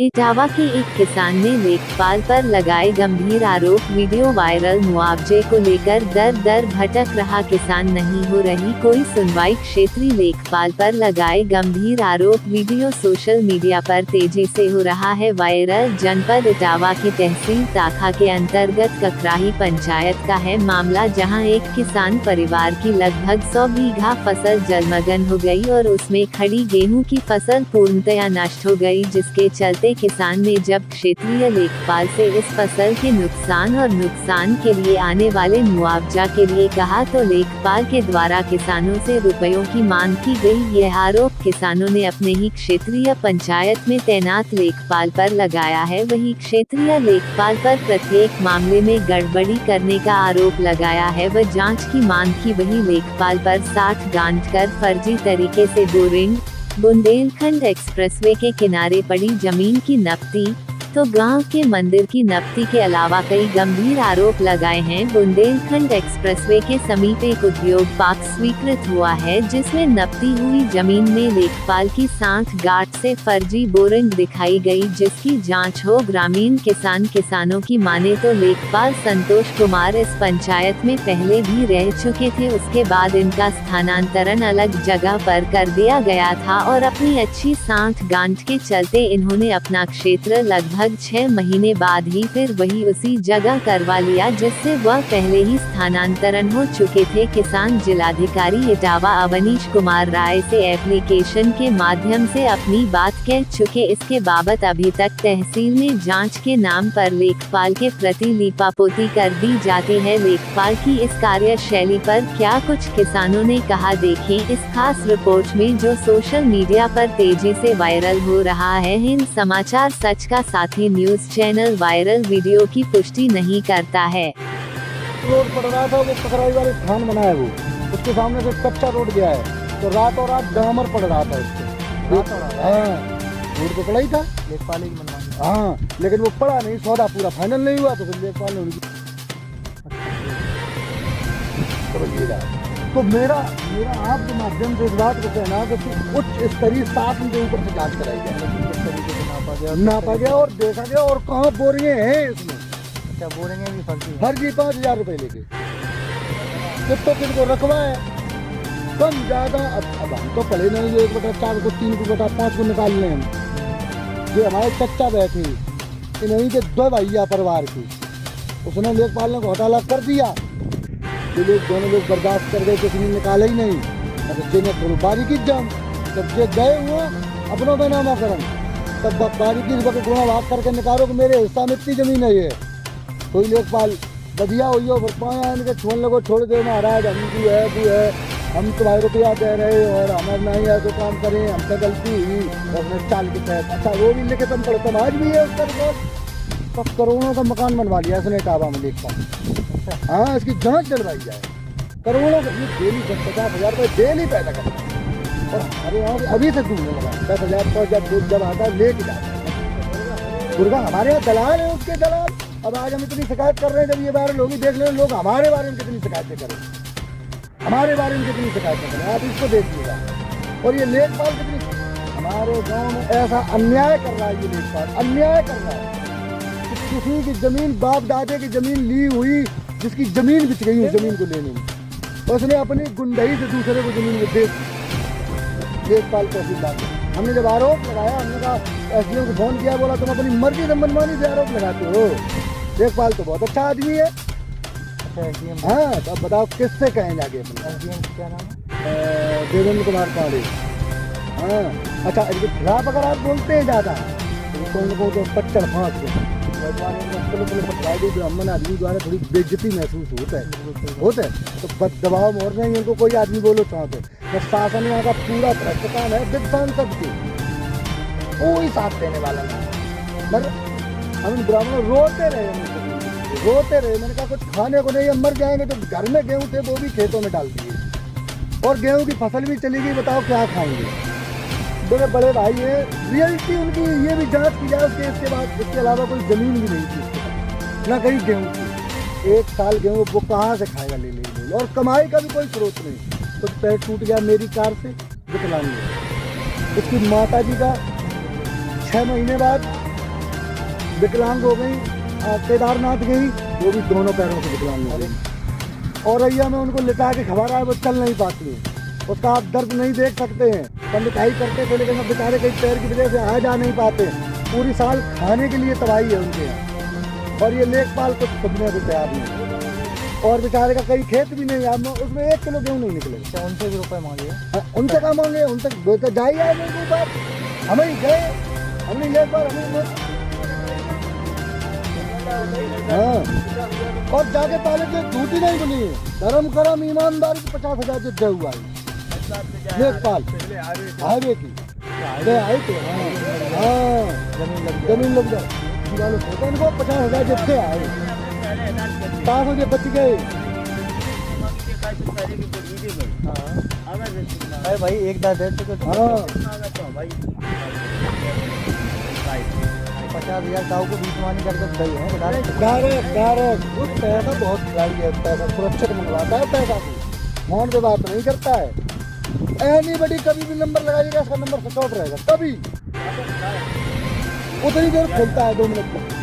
इटावा के एक किसान ने लेखपाल पर लगाए गंभीर आरोप। Video viral. मुआवजे को लेकर दर दर भटक रहा किसान, नहीं हो रही कोई सुनवाई। क्षेत्रीय लेखपाल पर लगाए गंभीर आरोप। वीडियो सोशल मीडिया पर तेजी से हो रहा है वायरल। जनपद इटावा की तहसील ताखा के अंतर्गत ककराही पंचायत का है मामला, जहां एक किसान परिवार की लगभग 100 बीघा फसल जलमग्न हो गई और उसमें खड़ी गेहूं की फसल पूर्णतया नष्ट हो गई, जिसके चलते किसान ने जब क्षेत्रीय लेखपाल से इस फसल के नुकसान और नुकसान के लिए आने वाले मुआवजा के लिए कहा, तो लेखपाल के द्वारा किसानों से रुपयों की मांग की गई। यह आरोप किसानों ने अपने ही क्षेत्रीय पंचायत में तैनात लेखपाल पर लगाया है। वहीं क्षेत्रीय लेखपाल पर प्रत्येक मामले में गड़बड़ी करने का आरोप लगाया है व जांच की मांग की। वहीं लेखपाल पर 60 गांठ कर फर्जी तरीके से बोरिंग, बुंदेलखंड एक्सप्रेसवे के किनारे पड़ी जमीन की नपती, तो गांव के मंदिर की नपती के अलावा कई गंभीर आरोप लगाए हैं। बुंदेलखंड एक्सप्रेसवे के समीप एक उद्योग पार्क स्वीकृत हुआ है, जिसमें नपती हुई जमीन में लेखपाल की 60 गांठ से फर्जी बोरिंग दिखाई गई, जिसकी जांच हो। ग्रामीण किसानों की माने तो लेखपाल संतोष कुमार इस पंचायत में पहले भी रह चुके थे, उसके बाद इनका स्थानांतरण अलग जगह पर कर दिया गया था और अपनी अच्छी 60 गांठ के चलते इन्होंने अपना क्षेत्र लगभग 6 महीने बाद ही फिर वही उसी जगह करवा लिया, जिससे वह पहले ही स्थानांतरण हो चुके थे। किसान जिलाधिकारी इटावा अवनीश कुमार राय से एप्लीकेशन के माध्यम से अपनी बात कह चुके। इसके बाबत अभी तक तहसील में जांच के नाम पर लेखपाल के प्रति लीपापोती कर दी जाती है। लेखपाल की इस कार्यशैली पर क्या कुछ किसानों ने कहा, देखें इस खास रिपोर्ट में, जो सोशल मीडिया पर तेजी से वायरल हो रहा है। हिंद समाचार सच का साथी न्यूज चैनल वायरल वीडियो की पुष्टि नहीं करता है। रोड पड़ रहा था, वो ककराई वाले स्थान बना है, वो उसके सामने से कच्चा रोड गया है, तो रातों रात डामर पड़ रहा था उसको। हाँ, रोड तो पड़ा ही था लेखपाल की मनमानी। हाँ, लेकिन वो पड़ा नहीं, सौदा पूरा फाइनल नहीं हुआ, तो फिर लेखपाल ने उनकी तो मेरा आपके माध्यम से इस बात को कहना कि उच्च स्तरीय शासन के ऊपर से जांच कराई जाए, नापा गया और देखा गया, और कहाँ बोरिंगे हैं इसमें। अच्छा, बोरिंगे भी फर्जी 5000 रुपए लेके तो किनको रखवा है कम ज्यादा। अब हम तो पढ़े नहीं, 1/4 को 3/5 को निकाल लें हम। ये हमारे चच्चा बैठे इन्हीं के 2 भैया परिवार की, उसने लेखपाल ने घोटाला कर दिया। ये लोग दोनों लोग बर्दाश्त कर गए, किसी ने निकाला ही नहीं। जिन्हें थोड़ी बारीकी जम जब जे गए हुए अपनों का नामाकरण, तब बारीकी गुणा भाग करके निकालो कि मेरे हिस्सा में इतनी जमीन है। ये कोई लेखपाल बढ़िया हुई हो, फिर पाया इनके छोड़ लगो, छोड़ दे महाराज, हम भी है तू है, हम तुम्हारे रुपया दे रहे और हमारे नहीं है तो काम करें, हमसे गलती हुई और चाल के तहत। अच्छा, वो भी लेके तुम पढ़ो, समाज भी है उसका रिकॉर्ड। तो करोड़ों का मकान बनवा लिया इसने इटावा में लेखपाल। हाँ, इसकी जांच चलवाई जाए। करोड़ों का डेली 10-50 रुपये डेली पैदा करता है, और हमारे यहाँ अभी से दूर लगा 10,000 5,000 जब आता है लेके जाता है। दुर्गा हमारे यहाँ दलाल है, उसके दलाल। अब आज हम इतनी शिकायत कर रहे हैं, जब ये वायरल होगी देख लें लोग हमारे बारे में कितनी शिकायतें करें, हमारे बारे में कितनी शिकायतें करें, आप इसको देखिएगा। और ये लेखपाल कितनी हमारे गाँव में ऐसा अन्याय कर रहा है, ये लेखपाल अन्याय कर रहा है। किसी की जमीन, बाप दादे की जमीन ली हुई, जिसकी जमीन बिच गई उस जमीन को लेने में, उसने अपनी गुंडई से दूसरे को जमीन में दे। लेखपाल तहसीलदार हमने जब आरोप लगाया, हमने कहा एसडीओ को फोन किया, बोला तुम अपनी मर्जी से मनमानी से आरोप लगाते हो। लेखपाल तो बहुत अच्छा आदमी है। हाँ, तो अब बताओ किससे कहें जाके। क्या नाम है? देवेंद्र कुमार पांडे। हाँ, अच्छा, इनके खिलाफ अगर आप बोलते हैं ज़्यादा तो 55 फांस ब्राह्मण आदमी द्वारा थोड़ी बेइज्जती महसूस होता है तो दबाव मोड़ रहे हैं इनको। कोई आदमी बोलो चाहते तो शासन यहाँ का पूरा भ्रष्टाचार है, विद्वान सबके कोई साथ देने वाला नहीं। मगर हम ब्राह्मण रोते रहे, मैंने कहा कुछ खाने को नहीं, हम मर जाएंगे। तो घर में गेहूँ थे वो भी खेतों में डाल दिए, और गेहूँ की फसल भी चली गई, बताओ क्या खाएंगे। मेरे बड़े भाई है, रियलिटी उनकी ये भी जांच की जाए उसके। इसके बाद इसके अलावा कोई जमीन भी नहीं थी, ना कहीं गेहूँ थी। 1 साल गेहूँ वो कहाँ से खाएगा ले, और कमाई का भी कोई स्रोत नहीं। तो पैर टूट गया मेरी कार से, विकलांग। उसकी माता जी का 6 महीने बाद विकलांग हो गई। केदारनाथ गई, वो भी दोनों पैरों से विकलांग हो गई। औरैया में उनको लिटा के खबा रहा है, वो चल नहीं पाती है, उसका आप दर्द नहीं देख सकते हैं। पर लिटाई करते थे, लेकिन अब बेचारे कई पैर की वजह से आ जा नहीं पाते। पूरी साल खाने के लिए तबाही है उनके यहाँ। और ये लेखपाल कुछ सुनने को तैयार नहीं, और बेचारे का कई खेत भी नहीं है, उसमें 1 किलो गेहूँ नहीं निकले। अच्छा, उनसे भी रुपए मांगे? उनसे कहाँ मांगे, उनसे तो जाइए आए नहीं कोई बात। हमें ही गए, हमने लेखपाल हमें हाँ। और जाके पहले जो झूठी नहीं बनी है, धर्म करम ईमानदारी की 50,000 जो दे हुआ है लेखपाल हाईवे की आए थे। हाँ जमीन लग जाए वालों को इनको 50,000 जितने आए, 5 बजे बच गए। अरे भाई एक दाद है तो हाँ 50,000 दाव को बीच मानी करके दई है डायरेक्ट उस पैसा बहुत खिलाई है, पैसा सुरक्षित मंगवाता है, पैसा की फोन पे बात नहीं करता है। एनीबडी कभी भी नंबर लगाइएगा, इसका नंबर स्विच ऑफ रहेगा, कभी उतनी देर खुलता है 2 मिनट तक।